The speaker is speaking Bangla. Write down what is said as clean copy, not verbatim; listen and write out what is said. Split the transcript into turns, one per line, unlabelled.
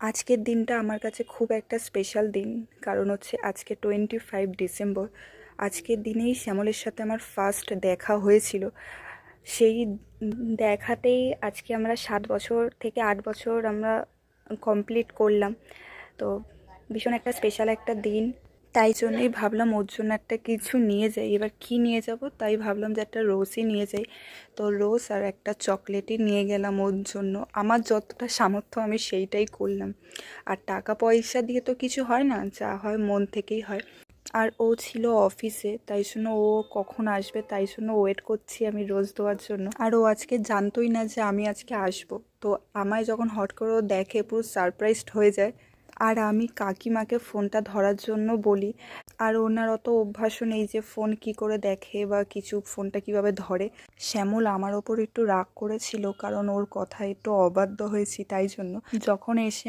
আজকের দিনটা আমার কাছে খুব একটা স্পেশাল দিন। কারণ হচ্ছে আজকে 25 ডিসেম্বর। আজকের দিনেই শ্যামলের সাথে আমার ফার্স্ট দেখা হয়েছিল। সেই দেখাতেই আজকে আমরা 7 বছর থেকে 8 বছর আমরা কমপ্লিট করলাম। তো ভীষণ একটা স্পেশাল একটা দিন। তাই জন্যই ভাবলাম ওর জন্য একটা কিছু নিয়ে যাই। এবার কি নিয়ে যাব, তাই ভাবলাম যে একটা রোজই নিয়ে যাই। তো রোজ আর একটা চকলেটই নিয়ে গেলাম ওর জন্য। আমার যতটা সামর্থ্য আমি সেইটাই করলাম। আর টাকা পয়সা দিয়ে তো কিছু হয় না, যা হয় মন থেকেই হয়। আর ও ছিল অফিসে, তাই জন্য ও কখন আসবে তাই জন্য ওয়েট করছি আমি রোজ দেওয়ার জন্য। আর ও আজকে জানতোই না যে আমি আজকে আসবো। তো আমায় যখন হট করে ও দেখে পুরো সারপ্রাইজড হয়ে যায়। আর আমি কাকিমাকে ফোনটা ধরার জন্য বলি। আর ওনার অত অভ্যাসও নেই যে ফোন কি করে দেখে বা কিছু, ফোনটা কিভাবে ধরে। শ্যামল আমার ওপর একটু রাগ করেছিল, কারণ ওর কথা একটু অবাধ্য হয়েছি, তাই জন্য যখন এসে